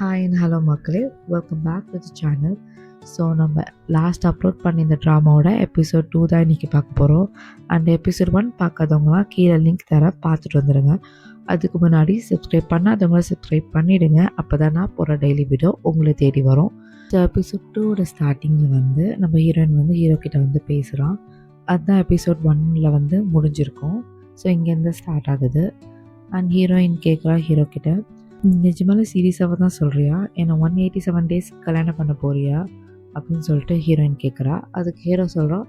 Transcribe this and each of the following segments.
Hi and hello மக்களே, welcome back to the channel. So நம்ம last upload பண்ணி இந்த ட்ராமாவோட எபிசோட் 2 தான் இன்றைக்கி பார்க்க போகிறோம். அண்ட் எபிசோட் 1 பார்க்காதவங்களாம் கீழே லிங்க் தரேன், பார்த்துட்டு வந்துடுங்க. அதுக்கு முன்னாடி சப்ஸ்கிரைப் பண்ணாதவங்கள சப்ஸ்கிரைப் பண்ணிவிடுங்க, அப்போ தான் நான் போகிற டெய்லி வீடியோ உங்களை தேடி வரும். ஸோ எபிசோட் 2ஓட ஸ்டார்டிங்கில் வந்து நம்ம ஹீரோயின் வந்து ஹீரோ கிட்ட வந்து பேசுகிறான். அதுதான் எபிசோட் 1ல் வந்து முடிஞ்சிருக்கும். ஸோ இங்கேருந்து ஸ்டார்ட் ஆகுது. அண்ட் ஹீரோயின் கேட்குறா ஹீரோ கிட்ட, நிஜமாலே சீரியஸாக தான் சொல்கிறியா, என்னை 187 டேஸ் கல்யாணம் பண்ண போறியா அப்படின்னு சொல்லிட்டு ஹீரோயின் கேட்குறா. அதுக்கு ஹீரோ சொல்கிறான்,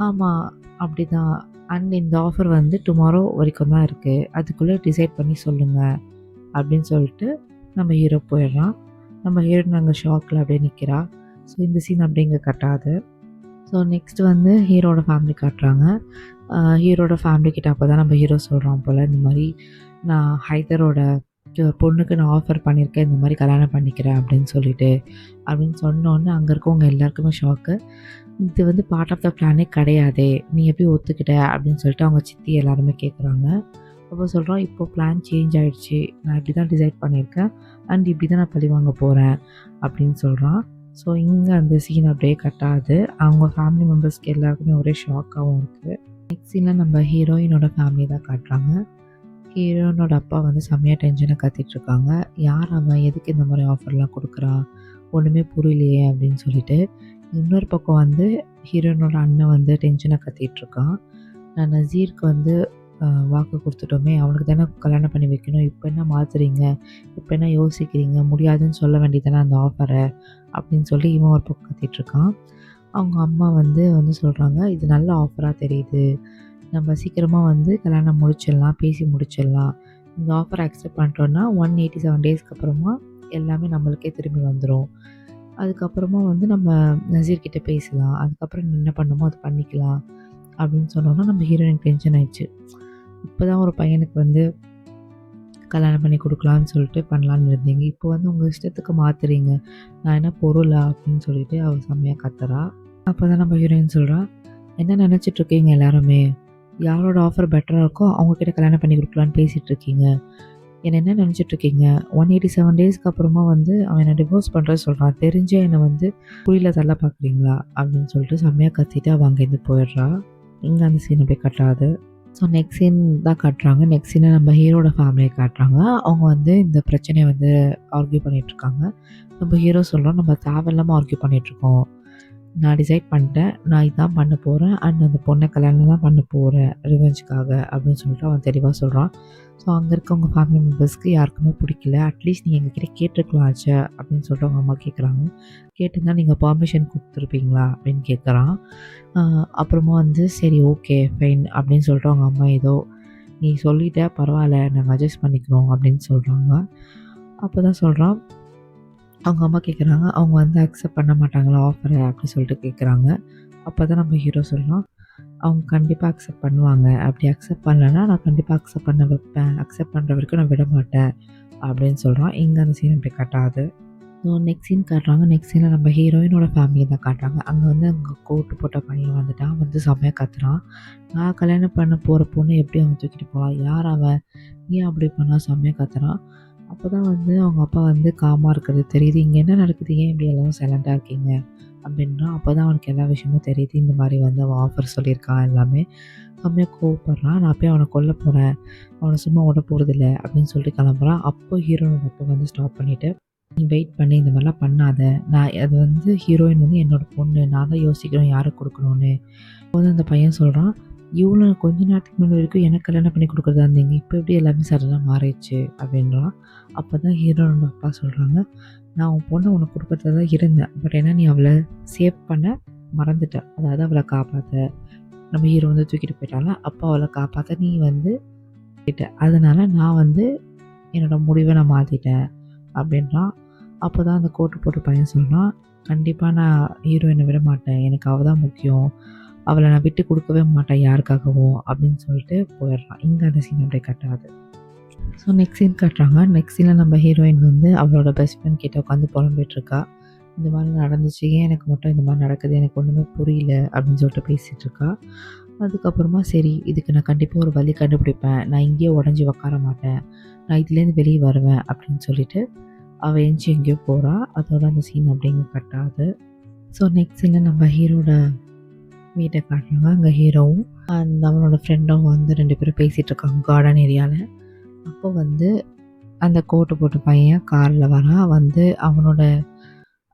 ஆமாம் அப்படி தான், அண்ட் இந்த ஆஃபர் வந்து டுமாரோ வரைக்கும் தான் இருக்குது, அதுக்குள்ளே டிசைட் பண்ணி சொல்லுங்கள் அப்படின்னு சொல்லிட்டு நம்ம ஹீரோ போயிடுறான். நம்ம ஹீரோயின் அங்கே ஷாக்கில் அப்படியே நிற்கிறா. ஸோ இந்த சீன் அப்படியே இங்கே கட்டாது. ஸோ நெக்ஸ்ட் வந்து ஹீரோட ஃபேமிலி காட்டுறாங்க. ஹீரோட ஃபேமிலிக்கிட்ட அப்போ தான் நம்ம ஹீரோ சொல்கிறான் போல், இந்த மாதிரி நான் ஹைதரோட பொண்ணுக்கு நான் ஆஃபர் பண்ணியிருக்கேன், இந்த மாதிரி கல்யாணம் பண்ணிக்கிறேன் அப்படின்னு சொன்னோன்னே அங்கே இருக்கவங்க எல்லாருக்குமே ஷாக்கு. இது வந்து பார்ட் ஆஃப் த பிளானே கிடையாதே, நீ எப்படி ஒத்துக்கிட்ட அப்படின்னு சொல்லிட்டு அவங்க சித்தி எல்லாருமே கேட்குறாங்க. அப்போ சொல்கிறோம், இப்போ பிளான் சேஞ்ச் ஆகிடுச்சு, நான் இப்படி தான் டிசைட் பண்ணியிருக்கேன் அண்ட் இப்படி தான் நான் பழி வாங்க போகிறேன் அப்படின்னு சொல்கிறான். ஸோ இங்கே அந்த சீன் அப்படியே கட்டாது. அவங்க ஃபேமிலி மெம்பர்ஸ்க்கு எல்லாருக்குமே ஒரே ஷாக்காகவும் இருக்குது. நெக்ஸ்ட் சீனில் நம்ம ஹீரோயினோட ஃபேமிலி தான் காட்டுறாங்க. ஹீரோனோட அப்பா வந்து செம்மையாக டென்ஷனாக கத்திட்ருக்காங்க. யார் அவன், எதுக்கு இந்த மாதிரி ஆஃபர்லாம் கொடுக்குறான், ஒன்றுமே புரியலையே அப்படின்னு சொல்லிட்டு. இன்னொரு பக்கம் வந்து ஹீரோனோட அண்ணன் வந்து டென்ஷனாக கத்திட்ருக்கான். நான் நசீருக்கு வந்து வாக்கு கொடுத்துட்டோமே, அவனுக்கு தானே கல்யாணம் பண்ணி வைக்கணும், இப்போ என்ன மாற்றுறீங்க, இப்போ என்ன யோசிக்கிறீங்க, முடியாதுன்னு சொல்ல வேண்டியதானே அந்த ஆஃபரை அப்படின்னு சொல்லி இவன் ஒரு பக்கம் கத்திட்ருக்கான். அவங்க அம்மா வந்து சொல்கிறாங்க, இது நல்ல ஆஃபராக தெரியுது, நம்ம சீக்கிரமாக வந்து கல்யாணம் முடிச்சிடலாம், பேசி முடிச்சிடலாம், இந்த ஆஃபரை அக்செப்ட் பண்ணிட்டோன்னா 187 டேஸ்க்கு அப்புறமா எல்லாமே நம்மளுக்கே திரும்பி வந்துடும், அதுக்கப்புறமா வந்து நம்ம நசீர்கிட்ட பேசலாம், அதுக்கப்புறம் என்ன பண்ணணுமோ அது பண்ணிக்கலாம் அப்படின்னு சொன்னோன்னா நம்ம ஹீரோயின் டென்ஷன் ஆயிடுச்சு. இப்போ தான் ஒரு பையனுக்கு வந்து கல்யாணம் பண்ணி கொடுக்கலான்னு சொல்லிட்டு பண்ணலான்னு இருந்தீங்க, இப்போ வந்து உங்கள் இஷ்டத்துக்கு மாற்றுறீங்க, நான் என்ன பொருளா அப்படின்னு சொல்லிட்டு அவள் செம்மையாக கத்துறா. அப்போ தான் நம்ம ஹீரோயின் சொல்கிறா, என்ன நினச்சிட்ருக்கீங்க எல்லாருமே, யாரோட ஆஃபர் பெட்டராக இருக்கோ அவங்கக்கிட்ட கல்யாணம் பண்ணி கொடுக்கலான்னு பேசிகிட்டு இருக்கீங்க, என்ன நினச்சிட்ருக்கீங்க, 187 டேஸ்க்கு அப்புறமா வந்து அவன் என்னை டிவோர்ஸ் பண்ணுறது சொல்கிறான், தெரிஞ்சே என்னை வந்து குழியில் தள்ள பார்க்குறீங்களா அப்படின்னு சொல்லிட்டு செம்மையாக கத்திட்டு அவள் அங்கேருந்து போயிடுறா. இங்கே அந்த சீன் அப்படியே கட்டாது. ஸோ நெக்ஸ்ட் சீன் தான் காட்டுறாங்க. நெக்ஸ்ட் சீனை நம்ம ஹீரோட ஃபேமிலியை காட்டுறாங்க. அவங்க வந்து இந்த பிரச்சனையை வந்து ஆர்கியூ பண்ணிகிட்ருக்காங்க. நம்ம ஹீரோ சொல்கிறோம், நம்ம தேவையில்லாமல் ஆர்கியூ பண்ணிகிட்ருக்கோம், நான் டிசைட் பண்ணிட்டேன், நான் இதான் பண்ண போகிறேன் அண்ட் அந்த பொண்ணை கல்யாணம் தான் பண்ண போகிறேன் ரிவெஞ்சுக்காக அப்படின்னு சொல்லிட்டு அவன் தெளிவாக சொல்கிறான். ஸோ அங்கே இருக்கவங்க ஃபேமிலி மெம்பர்ஸ்க்கு யாருக்குமே பிடிக்கல. அட்லீஸ்ட் நீங்கள் எங்ககிட்ட கேட்டிருக்கலாம் ஆச்சா அப்படின்னு சொல்லிட்டு அவங்க அம்மா கேட்குறாங்க. கேட்டிருந்தா நீங்கள் பர்மிஷன் கொடுத்துருப்பீங்களா அப்படின்னு கேட்குறான். அப்புறமா வந்து சரி ஓகே ஃபைன் அப்படின்னு சொல்லிட்டு அவங்க அம்மா ஏதோ நீ சொல்லிட்ட பரவாயில்ல நாங்கள் அட்ஜஸ்ட் பண்ணிக்கிறோம் அப்படின்னு சொல்கிறாங்க. அப்போ தான் சொல்கிறான், அவங்க அம்மா கேட்குறாங்க, அவங்க வந்து அக்செப்ட் பண்ண மாட்டாங்களா ஆஃபரை அப்படி சொல்லிட்டு கேட்குறாங்க. அப்போ தான் நம்ம ஹீரோ சொல்கிறோம், அவங்க கண்டிப்பாக அக்செப்ட் பண்ணுவாங்க, அப்படி அக்செப்ட் பண்ணலைன்னா நான் கண்டிப்பாக அக்செப்ட் பண்ண வைப்பேன், அக்செப்ட் பண்ணுற வரைக்கும் நான் விட மாட்டேன் அப்படின்னு சொல்கிறான். இங்கே அந்த சீன் அப்படி காட்டாது. ஸோ நெக்ஸ்ட் சீன் காட்டுறாங்க. நெக்ஸ்ட் சீனில் நம்ம ஹீரோயினோட ஃபேமிலி தான் காட்டுறாங்க. அங்கே வந்து அங்கே கோட்டு போட்ட பையன் வந்துட்டான், வந்து செம்மையாக கத்துறான், நான் கல்யாணம் பண்ண போகிற பொண்ணு எப்படி அவன் தூக்கிட்டு போவான், யார் அவன், ஏன் அப்படி பண்ணால் செம்மையாக கத்துறான். அப்போ தான் வந்து அவங்க அப்பா வந்து காமாக இருக்கிறது தெரியுது, இங்கே என்ன நடக்குது, ஏன் இப்படி எல்லோரும் சைலண்ட்டாக இருக்கீங்க அப்படின்றான். அப்போ தான் அவனுக்கு எல்லா விஷயமும் தெரியுது, இந்த மாதிரி வந்து அவன் ஆஃபர் சொல்லியிருக்கான் எல்லாமே. செம்மையாக கோவப்படுறான், நான் போய் அவனை கொல்ல போகிறேன், அவனை சும்மா விட போகிறதில்ல அப்படின்னு சொல்லிட்டு கிளம்புறான். அப்போ ஹீரோயின் அப்போ வந்து ஸ்டாப் பண்ணிவிட்டு, நீ வெயிட் பண்ணி இந்த மாதிரிலாம் பண்ணாத, நான் அது வந்து ஹீரோயின் வந்து என்னோடய பொண்ணு, நான் தான் யோசிக்கிறேன் யாருக்கு கொடுக்கணும்னு. அப்போ வந்து அந்த பையன் சொல்கிறான், இவ்வளோ கொஞ்ச நேரத்துக்கு முன்னாடி வரைக்கும் எனக்கு கல்யாணம் பண்ணி கொடுக்குறதா இருந்தீங்க, இப்போ எப்படி எல்லாமே சடனாக மாறிடுச்சு அப்படின்றான். அப்போ தான் ஹீரோனோட அப்பா சொல்கிறாங்க, நான் உன் பொண்ணை உனக்கு கொடுக்குறதா தான் இருந்தேன், பட் ஏன்னா நீ அவளை சேவ் பண்ண மறந்துட்டேன், அதாவது அவளை காப்பாற்ற, நம்ம ஹீரோ வந்து தூக்கிட்டு போயிட்டால, அப்போ அவளை காப்பாற்ற நீ வந்து கிட்ட, அதனால் நான் வந்து என்னோடய முடிவை நான் மாற்றிட்டேன் அப்படின்றான். அப்போ தான் அந்த கோட்டு போட்டு பையன் சொல்கிறான், கண்டிப்பாக நான் ஹீரோயினை விட மாட்டேன், எனக்கு அவள் தான் முக்கியம், அவளை நான் விட்டு கொடுக்கவே மாட்டேன் யாருக்காகவும் அப்படின்னு சொல்லிட்டு போயிடுறான். இங்கே அந்த சீன் அப்படியே கட்டாது. ஸோ நெக்ஸ்ட் சீன் காட்டுறாங்க. நெக்ஸ்ட் சீனில் நம்ம ஹீரோயின் வந்து அவளோட பெஸ்ட் ஃப்ரெண்ட் கிட்ட உட்காந்து புலம்பிகிட்ருக்கா. இந்த மாதிரி நடந்துச்சு, ஏன் எனக்கு மட்டும் இந்த மாதிரி நடக்குது, எனக்கு ஒன்றுமே புரியல அப்படின்னு சொல்லிட்டு பேசிகிட்ருக்கா. அதுக்கப்புறமா சரி இதுக்கு நான் கண்டிப்பாக ஒரு வழி கண்டுபிடிப்பேன், நான் இங்கேயே உடஞ்சி உக்கார மாட்டேன், நான் இதுலேருந்து வெளியே வருவேன் அப்படின்னு சொல்லிட்டு அவள் எஞ்சி எங்கேயோ போகிறா. அதோட அந்த சீன் அப்படிங்க கட்டாது. ஸோ நெக்ஸ்ட் சீனில் நம்ம ஹீரோட வீட்டை காட்டுறாங்க. அங்கே ஹீரோவும் அந்த அவனோட ஃப்ரெண்டும் வந்து 2 பேரும் பேசிகிட்டு இருக்காங்க கார்டன் ஏரியாவில். அப்போ வந்து அந்த கோட்டு போட்ட பையன் காரில் வரான். வந்து அவனோட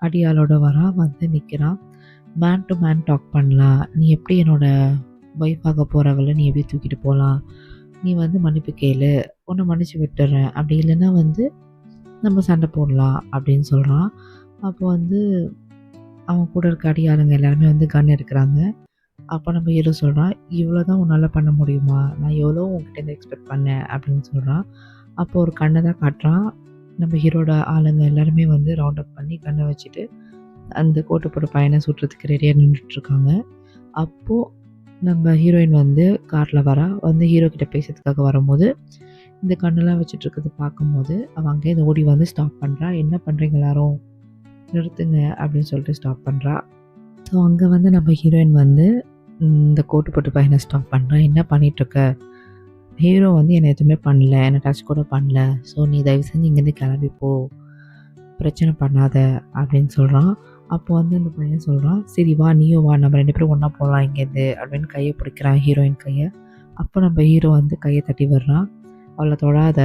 அடியாளோட வரான். வந்து நிற்கிறான். மேன் டு மேன் டாக் பண்ணலாம். நீ எப்படி என்னோட ஒய்ஃபாக போகிறவளை நீ எப்படி தூக்கிட்டு போகலாம்? நீ வந்து மன்னிப்பு கேளு, உன்னை மன்னிச்சு விட்டுறேன். அப்படி இல்லைன்னா வந்து நம்ம சண்டை போடலாம் அப்படின்னு சொல்கிறான். அப்போ வந்து அவன் கூட இருக்க அடியாளுங்க எல்லாருமே வந்து கன் எடுக்கிறாங்க. அப்போ நம்ம ஹீரோ சொல்கிறான், இவ்வளோ தான் உன்னால் பண்ண முடியுமா? நான் எவ்வளோ உங்ககிட்ட எக்ஸ்பெக்ட் பண்ணேன் அப்படின்னு சொல்கிறான். அப்போ ஒரு கண்ணை தான் காட்டுறான். நம்ம ஹீரோட ஆளுங்க எல்லாருமே வந்து ரவுண்ட் அப் பண்ணி கண்ணை வச்சுட்டு அந்த கோட்டு போட்ட பையனை சுட்டுறதுக்கு ரெடியாக நின்றுட்டுருக்காங்க. அப்போது நம்ம ஹீரோயின் வந்து காரில் வரா. வந்து ஹீரோ கிட்ட பேசுறதுக்காக வரும்போது இந்த கண்ணெல்லாம் வச்சுட்டு இருக்கிறது பார்க்கும்போது அவன் அங்கே இந்த ஓடி வந்து ஸ்டாப் பண்ணுறா. என்ன பண்ணுறீங்க எல்லாரும், நிறுத்துங்க அப்படின்னு சொல்லிட்டு ஸ்டாப் பண்ணுறா. ஸோ அங்கே வந்து நம்ம ஹீரோயின் வந்து இந்த கோட்டு போட்டு பையனை ஸ்டாப் பண்ணுறா. என்ன பண்ணிகிட்ருக்க? ஹீரோ வந்து என்னை எதுவுமே பண்ணல, என்னை டச் கூட பண்ணல. ஸோ நீ தயவு செஞ்சு இங்கேருந்து கிளம்பி போ, பிரச்சனை பண்ணாத அப்படின்னு சொல்கிறான். அப்போ வந்து அந்த பையன் சொல்கிறான், சரி வா நீயும் வா, நம்ம 2 பேரும் ஒன்றா போகலாம் இங்கேருந்து அப்படின்னு கையை பிடிக்கிறான் ஹீரோயின் கையை. அப்போ நம்ம ஹீரோ வந்து கையை தட்டி விடுறான். அவளை தொடாத,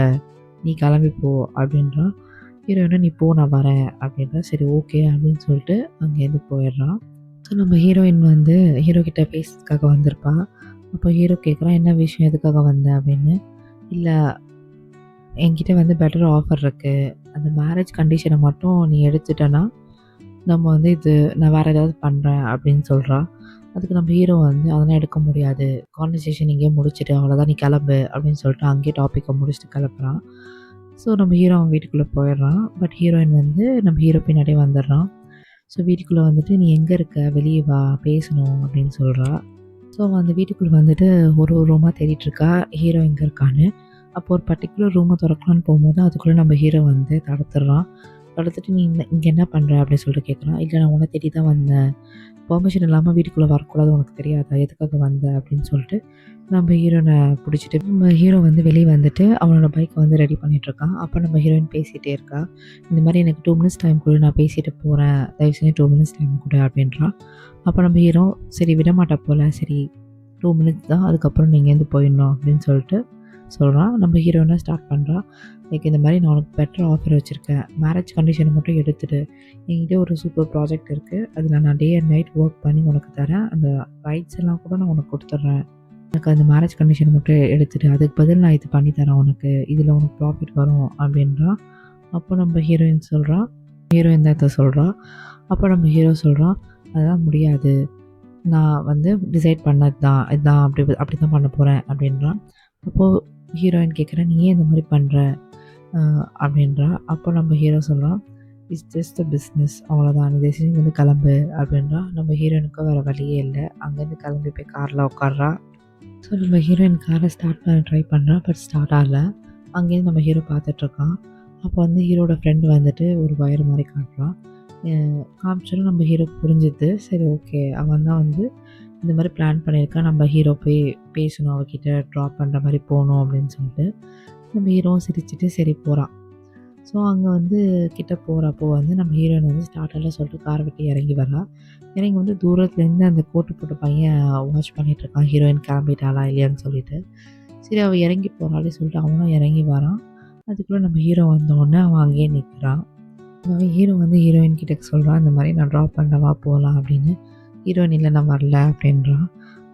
நீ கிளம்பி போ அப்படின்றான். ஹீரோயினை நீ போ நான் வரேன் அப்படின்றா. சரி ஓகே அப்படின்னு சொல்லிட்டு அங்கேருந்து போயிடுறான். ஸோ நம்ம ஹீரோயின் வந்து ஹீரோ கிட்ட பேசுறதுக்காக வந்திருப்பா. அப்போ ஹீரோ கேட்குறான், என்ன விஷயம், எதுக்காக வந்த அப்படின்னு. இல்லை, என்கிட்ட வந்து பெட்டர் ஆஃபர் இருக்குது, அந்த மேரேஜ் கண்டிஷனை மட்டும் நீ எடுத்துட்டேன்னா நம்ம வந்து நான் வேறு ஏதாவது பண்ணுறேன் அப்படின்னு சொல்கிறா. அதுக்கு நம்ம ஹீரோ வந்து அதெல்லாம் எடுக்க முடியாது, கான்வர்சேஷன் இங்கேயே முடிச்சுட்டு அவ்வளோதான், நீ கிளம்பு அப்படின்னு சொல்லிட்டு அங்கேயே டாப்பிக்கை முடிச்சுட்டு கிளப்புறான். ஸோ நம்ம ஹீரோ அவன் வீட்டுக்குள்ளே போயிடுறான். பட் ஹீரோயின் வந்து நம்ம ஹீரோ பின்னாடியே வந்துடுறான். ஸோ வீட்டுக்குள்ளே வந்துட்டு நீ எங்கே இருக்க, வெளியே வா பேசணும் அப்படின்னு சொல்கிறா. ஸோ அந்த வீட்டுக்குள்ளே வந்துட்டு ஒரு ரூமாக தேடிட்டுருக்கா ஹீரோ எங்கே இருக்கான்னு. அப்போ ஒரு பர்டிகுலர் ரூமை திறக்கலான்னு போகும்போது அதுக்குள்ளே நம்ம ஹீரோ வந்து தடுத்துடுறான். தடுத்துட்டு நீ இங்கே என்ன பண்ணுற அப்படின்னு சொல்லிட்டு கேட்குறான். இல்லை நான் உன்னை தேடி தான் வந்தேன், பெர்மிஷன் இல்லாமல் வீட்டுக்குள்ளே வரக்கூடாது, உனக்கு தெரியாதா, எதுக்காக வந்த அப்படின்னு சொல்லிட்டு நம்ம ஹீரோனை பிடிச்சிட்டு நம்ம ஹீரோ வந்து வெளியே வந்துட்டு அவனோட பைக்கை வந்து ரெடி பண்ணிகிட்ருக்கான். அப்போ நம்ம ஹீரோயின் பேசிகிட்டே இருக்கா. இந்த மாதிரி எனக்கு 2 மினிட்ஸ் டைம் கூட, நான் பேசிட்டு போகிறேன், தயவு செஞ்சு 2 மினிட்ஸ் டைம் கூட அப்படின்றான். அப்போ நம்ம ஹீரோ சரி விடமாட்டா போல், சரி 2 மினிட்ஸ் தான், அதுக்கப்புறம் நீங்கள் இங்கேருந்து போயிடணும் அப்படின்னு சொல்லிட்டு சொல்கிறான். நம்ம ஹீரோயினை ஸ்டார்ட் பண்ணுறான். லைக் இந்த மாதிரி நான் உனக்கு பெட்டர் ஆஃபர் வச்சுருக்கேன், மேரேஜ் கண்டிஷனை மட்டும் எடுத்துகிட்டு என்கிட்ட ஒரு சூப்பர் ப்ராஜெக்ட் இருக்குது, அதில் நான் டே அண்ட் நைட் ஒர்க் பண்ணி உனக்கு தரேன், அந்த ரைட்ஸ் எல்லாம் கூட நான் உனக்கு கொடுத்துட்றேன், எனக்கு அந்த மேரேஜ் கண்டிஷன் மட்டும் எடுத்துகிட்டு அதுக்கு பதில் நான் இது பண்ணி தரேன் உனக்கு, இதில் உனக்கு ப்ராஃபிட் வரும் அப்படின்றான். அப்போ நம்ம ஹீரோயின் தான் இதை சொல்கிறான். அப்போ நம்ம ஹீரோ சொல்கிறான், அதெல்லாம் முடியாது, நான் வந்து டிசைட் பண்ணது தான் இதுதான், அப்படி தான் பண்ண போகிறேன் அப்படின்றான். அப்போது ஹீரோயின் கேட்குறேன், நீ ஏன் இந்த மாதிரி பண்ணுற அப்படின்றா. அப்போ நம்ம ஹீரோ சொல்கிறான், இட்ஸ் ஜஸ்ட் அ பிஸ்னஸ், அவ்வளோதான், நீ தயவு செஞ்சு இங்கேருந்து கிளம்பு அப்படின்றா. நம்ம ஹீரோயினுக்கும் வேறு வழியே இல்லை, அங்கேருந்து கிளம்பி போய் காரில் உட்கார்றா. ஸோ நம்ம ஹீரோயின் காரை ஸ்டார்ட் பண்ண ட்ரை பண்ணுறா. பட் ஸ்டார்ட் ஆகலை. அங்கேருந்து நம்ம ஹீரோ பார்த்துட்ருக்கான். அப்போ வந்து ஹீரோட ஃப்ரெண்டு வந்துட்டு ஒரு வயர் மாதிரி காட்டுறான். காமிச்சாலும் நம்ம ஹீரோ புரிஞ்சுது. சரி ஓகே, அவன் தான் வந்து இந்த மாதிரி பிளான் பண்ணியிருக்கான், நம்ம ஹீரோ போய் பேசணும், அவகிட்ட ட்ராப் பண்ணுற மாதிரி போகணும் அப்படின்னு சொல்லிட்டு நம்ம ஹீரோவும் சிரிச்சுட்டு சரி போகிறான். ஸோ அங்கே வந்து கிட்ட போகிறப்போ வந்து நம்ம ஹீரோயின் வந்து ஸ்டார்டரில் சொல்லிட்டு காரை விட்டு இறங்கி வரா. இறங்கி வந்து தூரத்துலேருந்து அந்த கோட்டு போட்ட பையன் வாட்ச் பண்ணிகிட்ருக்கான், ஹீரோயின் கிளம்பிட்டாளா இல்லையான்னு சொல்லிட்டு. சரி அவள் இறங்கி போகிறாளே சொல்லிட்டு அவனும் இறங்கி வரான். அதுக்குள்ளே நம்ம ஹீரோ வந்தோடனே அவன் அங்கேயே நிற்கிறான். அவன் ஹீரோ வந்து ஹீரோயின் கிட்ட சொல்கிறான், இந்த மாதிரி நான் ட்ராப் பண்ணவா போகலாம் அப்படின்னு. ஹீரோயின் இல்லை நான் வரல அப்படின்றான்.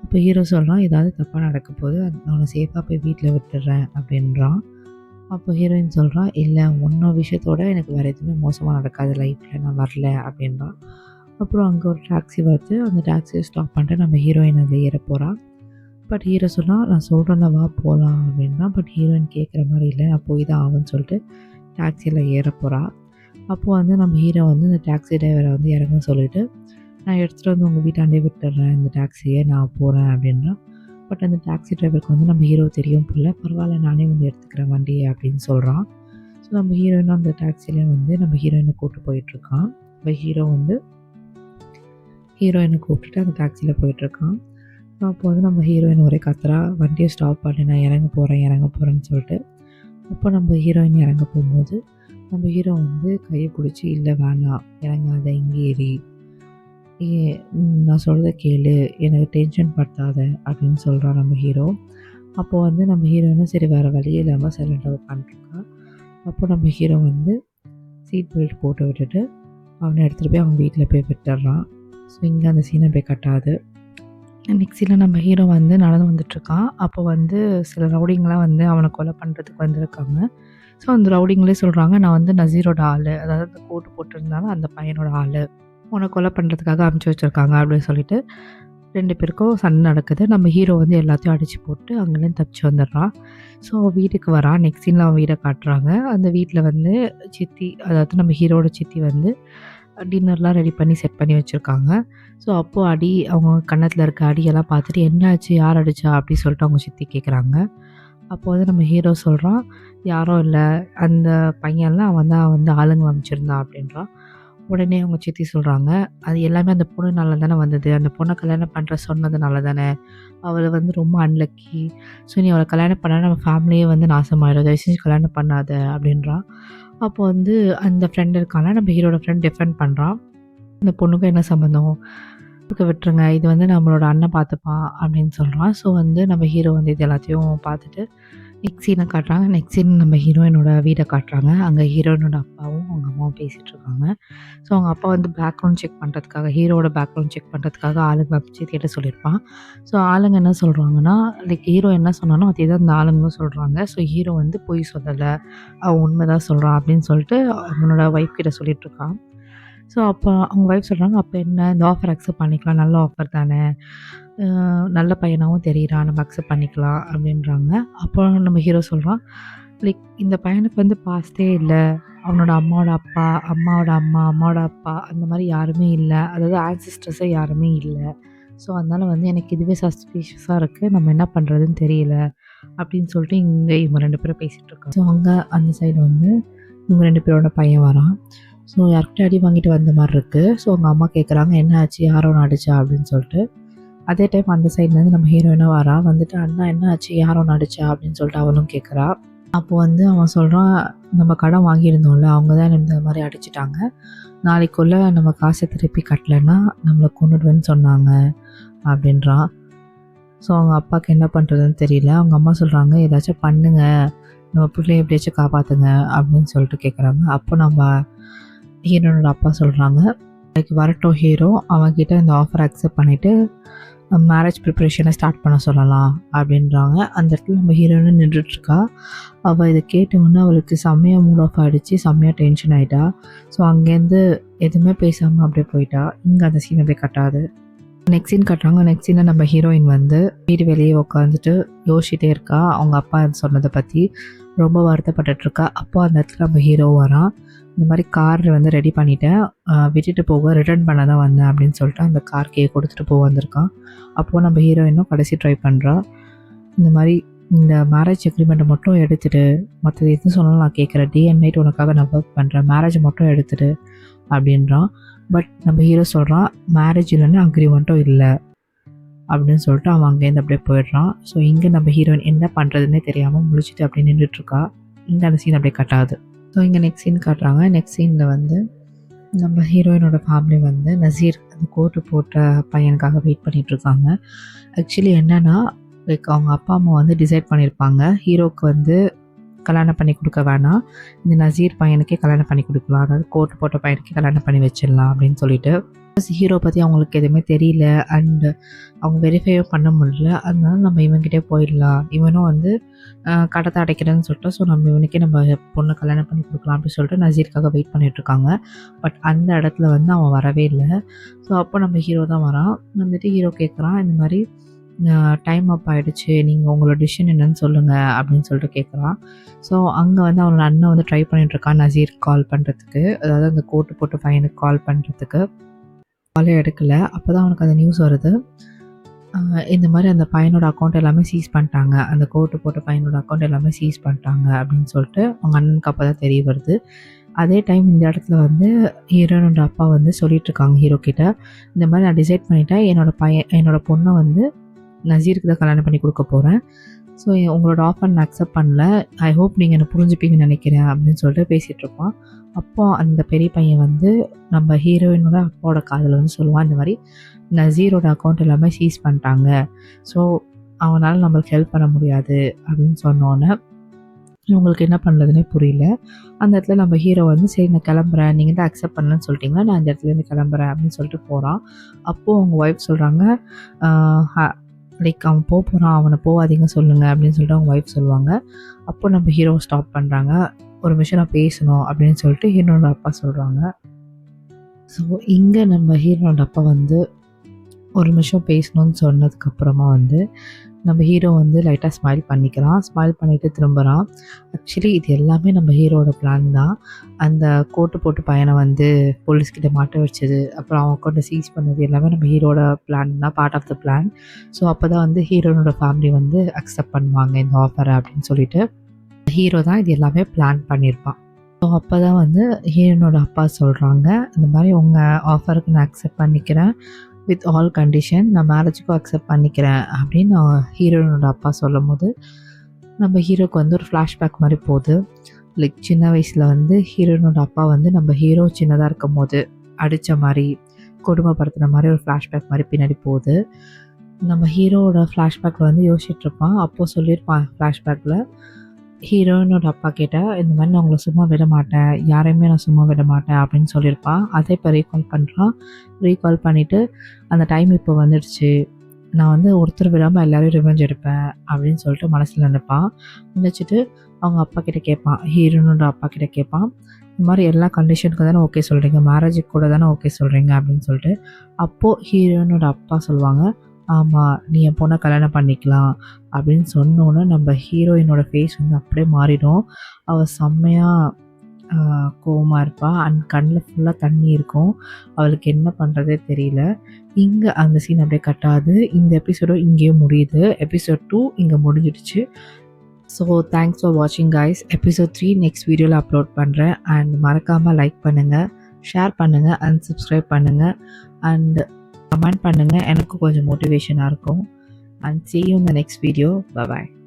அப்போ ஹீரோ சொல்கிறான், ஏதாவது தப்பாக நடக்க போது, நான் அவனை சேஃபாக போய் வீட்டில் விட்டுடுறேன் அப்படின்றான். அப்போ ஹீரோயின் சொல்கிறான், இல்லை ஒன்றொரு விஷயத்தோட எனக்கு வேறு எதுவுமே மோசமாக நடக்காது லைஃப்பில், நான் வரல அப்படின்றான். அப்புறம் அங்கே ஒரு டாக்ஸி வருது. அந்த டாக்ஸியை ஸ்டாப் பண்ணிட்டு நம்ம ஹீரோயின் அதில் ஏற போகிறான். பட் ஹீரோ சொன்னால், நான் சொல்கிறேன்னா வா போகலாம் அப்படின்னா. பட் ஹீரோயின் கேட்குற மாதிரி இல்லை, நான் போய் தான் ஆகும்னு சொல்லிட்டு டாக்ஸியில் ஏற போகிறா. அப்போது வந்து நம்ம ஹீரோ வந்து இந்த டாக்ஸி டிரைவரை வந்து இறங்க சொல்லிவிட்டு, நான் எடுத்துகிட்டு வந்து உங்கள் வீட்டாண்டே விட்டுடுறேன் இந்த டாக்ஸியை, நான் போகிறேன் அப்படின்றான். பட் அந்த டாக்ஸி டிரைவருக்கு வந்து நம்ம ஹீரோ தெரியும் போல, பரவாயில்ல நானே வந்து எடுத்துக்கிறேன் வண்டியை அப்படின்னு சொல்கிறான். ஸோ நம்ம ஹீரோயினும் அந்த டாக்ஸிலே வந்து நம்ம ஹீரோயினை கூப்பிட்டு போயிட்டுருக்கான். இப்போ ஹீரோ வந்து ஹீரோயினை கூப்பிட்டுட்டு அந்த டாக்ஸியில் போயிட்டுருக்கான். அப்போ வந்து நம்ம ஹீரோயின் ஒரே கத்துறா, வண்டியை ஸ்டாப் பண்ணி நான் இறங்க போகிறேன்னு சொல்லிட்டு. அப்போ நம்ம ஹீரோயின் இறங்க போகும்போது நம்ம ஹீரோ வந்து கையை பிடிச்சி, இல்லை வேணாம் இறங்காத, இங்கே ஏறி நான் சொல்கிறத கேளு, எனக்கு டென்ஷன் படுத்தாத அப்படின்னு சொல்கிறான் நம்ம ஹீரோ. அப்போது வந்து நம்ம ஹீரோயினும் சரி வேறு வழியே இல்லாமல் சைலண்டாக உட்காந்துருக்கா. அப்போ நம்ம ஹீரோ வந்து சீட் பெல்ட் போட்டு விட்டுட்டு அவனை எடுத்துகிட்டு போய் அவன் வீட்டில் போய் விட்டுடுறான். ஸோ இங்கே அந்த சீனை போய் கட்டாது. நெக்ஸ்ட் சீனில் நம்ம ஹீரோ வந்து நடந்து வந்துட்டுருக்கான். அப்போ வந்து சில ரவுடிங்கெலாம் வந்து அவனை கொலை பண்ணுறதுக்கு வந்திருக்காங்க. ஸோ அந்த ரவுடிங்களே சொல்கிறாங்க, நான் வந்து நசீரோட ஆள், அதாவது அந்த கோட்டு போட்டிருந்தாலும் அந்த பையனோட ஆள், உன்னை கொலை பண்ணுறதுக்காக அமுச்சு வச்சுருக்காங்க அப்படின்னு சொல்லிட்டு 2 பேருக்கும் சண்டை நடக்குது. நம்ம ஹீரோ வந்து எல்லாத்தையும் அடித்து போட்டு அங்கேருந்து தப்பிச்சு வந்துடுறான். ஸோ வீட்டுக்கு வரான். நெக்ஸ்ட் சீனில் அவன் வீடை காட்டுறாங்க. அந்த வீட்டில் வந்து சித்தி, அதாவது நம்ம ஹீரோட சித்தி வந்து டின்னர்லாம் ரெடி பண்ணி செட் பண்ணி வச்சுருக்காங்க. ஸோ அப்போது அவங்க கன்னத்தில் இருக்க அடியெல்லாம் பார்த்துட்டு, என்னாச்சு, யார் அடித்தா அப்படின்னு சொல்லிட்டு அவங்க சித்தி கேட்குறாங்க. அப்போ வந்து நம்ம ஹீரோ சொல்கிறான், யாரும் இல்லை, அந்த பையன்லாம் அவன் வந்து ஆளுங்க அமைச்சிருந்தான் அப்படின்றான். உடனே அவங்க சித்தி சொல்கிறாங்க, அது எல்லாமே அந்த பொண்ணுனால தானே வந்தது, அந்த பொண்ணை கல்யாணம் பண்ணுற சொன்னதுனால தானே, அவளை வந்து ரொம்ப அன்லக்கி, ஸோ நீ அவளை கல்யாணம் பண்ணால் நம்ம ஃபேமிலியே வந்து நாசமாயிடும், தயவு செஞ்சு கல்யாணம் பண்ணாத அப்படின்றான். அப்போ வந்து அந்த ஃப்ரெண்ட் இருக்கான நம்ம ஹீரோட ஃப்ரெண்ட் டிஃபெண்ட் பண்ணுறான். அந்த பொண்ணுக்கும் என்ன சம்மந்தம், விட்டுருங்க, இது வந்து நம்மளோட அண்ணன் பார்த்துப்பான் அப்படின்னு சொல்கிறான். ஸோ வந்து நம்ம ஹீரோ வந்து இது எல்லாத்தையும் பார்த்துட்டு நெக்ஸ்ட் சீனை காட்டுறாங்க. நெக்ஸ்ட் சீன் நம்ம ஹீரோயினோட வீடை காட்டுறாங்க. அங்கே ஹீரோயினோட அப்பாவும் அவங்க அம்மாவும் பேசிகிட்டு இருக்காங்க. ஸோ அவங்க அப்பா வந்து பேக்ரவுண்ட் செக் பண்ணுறதுக்காக, ஹீரோட பேக்ரவுண்ட் செக் பண்ணுறதுக்காக ஆளுங்க வச்சு கேட்டு சொல்லியிருப்பான். ஸோ ஆளுங்க என்ன சொல்கிறாங்கன்னா, ஹீரோ என்ன சொன்னானோ அதே தான் அந்த ஆளுங்களும் சொல்கிறாங்க. ஸோ ஹீரோ வந்து பொய் சொல்லலை, அவன் உண்மை தான் சொல்கிறான் அப்படின்னு சொல்லிட்டு அவனோட ஒய்ஃப் கிட்ட சொல்லிகிட்ருக்கான். ஸோ அப்போ அவங்க ஒய்ஃப் சொல்கிறாங்க, அப்போ என்ன, இந்த ஆஃபர் அக்செப்ட் பண்ணிக்கலாம், நல்ல ஆஃபர் தானே, நல்ல பையனாகவும் தெரிகிறான், நம்ம அக்செப்ட் பண்ணிக்கலாம் அப்படின்றாங்க. அப்போ நம்ம ஹீரோ சொல்கிறான், இந்த பையனுக்கு வந்து பாஸ்டே இல்லை, அவனோட அம்மாவோட அப்பா, அம்மாவோட அம்மா, அம்மாவோட அப்பா அந்த மாதிரி யாருமே இல்லை, அதாவது ஆன்சிஸ்டர்ஸே யாருமே இல்லை. ஸோ அதனால் வந்து எனக்கு இதுவே சஸ்பீஷியஸாக இருக்குது, நம்ம என்ன பண்ணுறதுன்னு தெரியல அப்படின்னு சொல்லிட்டு இங்கே இவங்க 2 பேரும் பேசிகிட்டு இருக்காங்க. ஸோ அங்கே அந்த சைடு வந்து இவங்க 2 பேரோட பையன் வரான். ஸோ யார்கிட்ட அடி வாங்கிட்டு வந்த மாதிரி இருக்குது. ஸோ அவங்க அம்மா கேட்குறாங்க, என்ன ஆச்சு, யாரோ ஒன்று அடிச்சா அப்படின்னு சொல்லிட்டு. அதே டைம் அந்த சைட்லேருந்து நம்ம ஹீரோயினாக வரா. வந்துட்டு, அண்ணா என்ன ஆச்சு, யாரோ ஒன்று அடிச்சா அப்படின்னு சொல்லிட்டு அவளும் கேட்குறா. அப்போது வந்து அவன் சொல்கிறான், நம்ம கடன் வாங்கியிருந்தோம்ல, அவங்க தான் இந்த மாதிரி அடிச்சிட்டாங்க, நாளைக்குள்ளே நம்ம காசை திருப்பி கட்டலைன்னா நம்மளை கொண்டுடுவேன்னு சொன்னாங்க அப்படின்றான். ஸோ அவங்க அப்பாவுக்கு என்ன பண்ணுறதுன்னு தெரியல. அவங்க அம்மா சொல்கிறாங்க, ஏதாச்சும் பண்ணுங்க, நம்ம பிள்ளைய எப்படியாச்சும் காப்பாற்றுங்க அப்படின்னு சொல்லிட்டு கேட்குறாங்க. அப்போ நம்ம ஹீரோனோட அப்பா சொல்கிறாங்க, லைக் வரட்டும் ஹீரோ, அவன்கிட்ட இந்த ஆஃபர் அக்செப்ட் பண்ணிவிட்டு மேரேஜ் ப்ரிப்ரேஷனை ஸ்டார்ட் பண்ண சொல்லலாம் அப்படின்றாங்க. அந்த இடத்துல நம்ம ஹீரோயினும் நின்றுட்டுருக்கா. அவள் இதை கேட்டவுடனே அவளுக்கு செம்மையாக மூட் ஆஃப் ஆகிடுச்சு, செம்மையாக டென்ஷன் ஆகிட்டா. ஸோ அங்கேருந்து எதுவுமே பேசாமல் அப்படியே போயிட்டா. இங்கே அந்த சீனை போய் கட்டாது. நெக்ஸ்ட் சீன் கட்டுறாங்க. நெக்ஸ்ட் சீனில் நம்ம ஹீரோயின் வந்து வீடு வெளியே உட்காந்துட்டு யோசிச்சுட்டே இருக்கா, அவங்க அப்பா சொன்னதை பற்றி ரொம்ப வருத்தப்பட்டுட்ருக்கா. அப்போ அந்த இடத்துல நம்ம ஹீரோ வரான். இந்த மாதிரி கார் வந்து ரெடி பண்ணிவிட்டேன், விட்டுட்டு போக ரிட்டர்ன் பண்ண தான் வந்தேன் அப்படின்னு சொல்லிட்டு அந்த கார் கொடுத்துட்டு போக வந்திருக்கான். அப்போது நம்ம ஹீரோயினும் கடைசி ட்ரை பண்ணுறா, இந்த மாதிரி இந்த மேரேஜ் அக்ரிமெண்ட்டை மட்டும் எடுத்துகிட்டு, மற்றது எதுவும் சொன்னாலும் நான் கேட்குறேன், டே அண்ட் நைட் உனக்காக நான் ஒர்க் பண்ணுறேன், மேரேஜ் மட்டும் எடுத்துகிட்டு அப்படின்றான். பட் நம்ம ஹீரோ சொல்கிறான், மேரேஜ் இல்லைன்னா அக்ரிமெண்ட்டும் இல்லை அப்படின்னு சொல்லிட்டு அவன் அங்கேருந்து அப்படியே போயிடுறான். ஸோ இங்கே நம்ம ஹீரோயின் என்ன பண்ணுறதுன்னே தெரியாமல் முழிச்சிட்டு அப்படியே நின்றுட்டுருக்கா. இங்கே அந்த சீன் அப்படியே கட்டாது. ஸோ இங்கே நெக்ஸ்ட் சீன் காட்டுறாங்க. நெக்ஸ்ட் சீனில் வந்து நம்ம ஹீரோயினோட ஃபேமிலி வந்து நசீர் அந்த கோட்டு போட்ட பையனுக்காக வெயிட் பண்ணிகிட்ருக்காங்க. ஆக்சுவலி என்னென்னா, லைக் அவங்க அப்பா அம்மா வந்து டிசைட் பண்ணியிருப்பாங்க, ஹீரோக்கு வந்து கல்யாணம் பண்ணி கொடுக்க வேணாம், இந்த நசீர் பையனுக்கே கல்யாணம் பண்ணி கொடுக்கலாம், அதாவது கோட்டு போட்ட பையனுக்கே கல்யாணம் பண்ணி வச்சிடலாம் அப்படின்னு சொல்லிட்டு. ஹீரோ பற்றி அவங்களுக்கு எதுவுமே தெரியல அண்ட் அவங்க வெரிஃபையும் பண்ண முடியல. அதனால நம்ம இவன்கிட்டே போயிடலாம், இவனும் வந்து கடத்தை அடைக்கிறேன்னு சொல்லிட்டு, ஸோ நம்ம இவனுக்கே நம்ம பொண்ணை கல்யாணம் பண்ணி கொடுக்கலாம் அப்படின்னு சொல்லிட்டு நசீருக்காக வெயிட் பண்ணிகிட்ருக்காங்க. பட் அந்த இடத்துல வந்து அவன் வரவே இல்லை. ஸோ அப்போ நம்ம ஹீரோ தான் வரான். வந்துட்டு ஹீரோ கேட்குறான், இந்த மாதிரி டைம் அப் ஆகிடுச்சு, நீங்கள் உங்களோட டிசிஷன் என்னன்னு சொல்லுங்கள் அப்படின்னு சொல்லிட்டு கேட்குறான். ஸோ அங்கே வந்து அவனோட அண்ணன் வந்து ட்ரை பண்ணிகிட்ருக்கான் நசீர் கால் பண்ணுறதுக்கு, அதாவது அந்த கோட்டு போட்டு பையனுக்கு கால் பண்ணுறதுக்கு. காலே எடுக்கலை. அப்போ தான் அவனுக்கு அந்த நியூஸ் வருது, இந்த மாதிரி அந்த பையனோட அக்கௌண்ட் எல்லாமே சீஸ் பண்ணிட்டாங்க, அந்த கோட்டு போட்ட பையனோட அக்கௌண்ட் எல்லாமே சீஸ் பண்ணிட்டாங்க அப்படின்னு சொல்லிட்டு அவங்க அண்ணனுக்கு அப்போ தான் தெரிய வருது. அதே டைம் இந்த இடத்துல வந்து ஹீரோனோட அப்பா வந்து சொல்லிகிட்ருக்காங்க ஹீரோ கிட்ட, இந்த மாதிரி நான் டிசைட் பண்ணிட்டேன், என்னோட பொண்ணை வந்து நசீருக்கு தான் கல்யாணம் பண்ணி கொடுக்க போகிறேன், ஸோ உங்களோட ஆஃபர் நான் அக்செப்ட் பண்ணல, ஐ ஹோப் நீங்கள் என்ன புரிஞ்சுப்பீங்கன்னு நினைக்கிறேன் அப்படின்னு சொல்லிட்டு பேசிகிட்ருப்பான். அப்போ அந்த பெரிய பையன் வந்து நம்ம ஹீரோயினோட அப்பாவோட காதில் வந்து சொல்லுவான், இந்த மாதிரி நசீரோட அக்கௌண்ட் எல்லாமே சீஸ் பண்ணிட்டாங்க, ஸோ அவனால் நம்மளுக்கு ஹெல்ப் பண்ண முடியாது அப்படின்னு சொன்னோன்னே இவங்களுக்கு என்ன பண்ணுறதுனே புரியல. அந்த இடத்துல நம்ம ஹீரோ வந்து சரி நான் கிளம்புறேன், நீங்கள் தான் அக்செப்ட் பண்ணலன்னு சொல்லிட்டீங்களா, நான் இந்த இடத்துலேருந்து கிளம்புறேன் அப்படின்னு சொல்லிட்டு போகிறான். அப்போது அவங்க ஒய்ஃப் சொல்கிறாங்க, லைக் அவன் போகிறான், அவனை போகாதீங்க சொல்லுங்கள் அப்படின்னு சொல்லிட்டு அவங்க ஒய்ஃப் சொல்லுவாங்க. அப்போ நம்ம ஹீரோவை ஸ்டாப் பண்ணுறாங்க. ஒரு விஷயம் நான் பேசணும் அப்படின்னு சொல்லிட்டு ஹீரோனோட அப்பா சொல்கிறாங்க. ஸோ இங்கே நம்ம ஹீரோனோட அப்பா வந்து ஒரு நிமிஷம் பேசணும்னு சொன்னதுக்கப்புறமா வந்து நம்ம ஹீரோ வந்து லைட்டாக ஸ்மைல் பண்ணிக்கிறான். ஸ்மைல் பண்ணிவிட்டு திரும்புகிறான். ஆக்சுவலி இது எல்லாமே நம்ம ஹீரோட பிளான் தான். அந்த கோட்டு போட்டு பையனை வந்து போலீஸ்கிட்ட மாட்ட வச்சது, அப்புறம் அவன் அக்கௌண்ட்டை சீஸ் பண்ணது எல்லாமே நம்ம ஹீரோட பிளான் தான், part of the plan. So அப்போ தான் வந்து ஹீரோனோட ஃபேமிலி வந்து அக்செப்ட் பண்ணுவாங்க இந்த ஆஃபரை அப்படின்னு சொல்லிட்டு ஹீரோ தான் இது எல்லாமே பிளான் பண்ணியிருப்பான். ஸோ அப்போ தான் வந்து ஹீரோனோட அப்பா சொல்கிறாங்க, இந்த மாதிரி உங்கள் ஆஃபருக்கு நான் அக்செப்ட் பண்ணிக்கிறேன் வித் ஆல் கண்டிஷன், நான் மேரேஜுக்கும் அக்செப்ட் பண்ணிக்கிறேன் அப்படின்னு ஹீரோனோட அப்பா சொல்லும் போது நம்ம ஹீரோக்கு வந்து ஒரு ஃப்ளாஷ்பேக் மாதிரி போகுது. லைக் சின்ன வயசில் வந்து ஹீரோனோட அப்பா வந்து நம்ம ஹீரோ சின்னதாக இருக்கும் போது அடித்த மாதிரி கொடுமைப்படுத்தின மாதிரி ஒரு ஃப்ளாஷ்பேக் மாதிரி பின்னாடி போகுது. நம்ம ஹீரோவோட ஃப்ளாஷ்பேக்கில் வந்து யோசிச்சுட்ருப்பான். அப்போது சொல்லியிருப்பான் ஃப்ளாஷ்பேக்கில், ஹீரோயினோட அப்பா கேட்டால் இந்த மாதிரி நான் உங்களை சும்மா விட மாட்டேன், யாரையுமே நான் சும்மா விட மாட்டேன் அப்படின்னு சொல்லியிருப்பான். அதை இப்போ ரீகால் பண்ணுறான். ரீகால் பண்ணிவிட்டு அந்த டைம் இப்போ வந்துடுச்சு, நான் வந்து ஒருத்தர் விடாமல் எல்லோரும் ரிவெஞ்ச் எடுப்பேன் அப்படின்னு சொல்லிட்டு மனசில் நினைப்பான். நினச்சிட்டு அவங்க அப்பா கிட்டே கேட்பான், ஹீரோனோட அப்பா கிட்டே கேட்பான், இந்த மாதிரி எல்லா கண்டிஷனுக்கு தானே ஓகே சொல்கிறீங்க, மேரேஜுக்கு கூட தானே ஓகே சொல்கிறீங்க அப்படின்னு சொல்லிட்டு. அப்போது ஹீரோனோட அப்பா சொல்லுவாங்க, ஆமாம் நீ என் பொண்ணை கல்யாணம் பண்ணிக்கலாம் அப்படின்னு சொன்னோன்னே நம்ம ஹீரோயினோட ஃபேஸ் வந்து அப்படியே மாறிடும். அவள் செம்மையாக கோவமாக இருப்பாள் அண்ட் கண்ணில் ஃபுல்லாக தண்ணி இருக்கும். அவளுக்கு என்ன பண்ணுறதே தெரியல. இங்கே அந்த சீன் அப்படியே கட்டாது. இந்த எபிசோடும் இங்கேயே முடியுது. எபிசோட் 2 இங்கே முடிஞ்சிடுச்சு. ஸோ தேங்க்ஸ் ஃபார் வாட்சிங் கைஸ். எபிசோட் 3 நெக்ஸ்ட் வீடியோவில் அப்லோட் பண்ணுறேன். அண்ட் மறக்காமல் லைக் பண்ணுங்கள், ஷேர் பண்ணுங்கள் அண்ட் சப்ஸ்கிரைப் பண்ணுங்கள் அண்ட் கமெண்ட் பண்ணுங்கள். எனக்கு கொஞ்சம் மோட்டிவேஷனாக இருக்கும். And see you in the next video. Bye bye.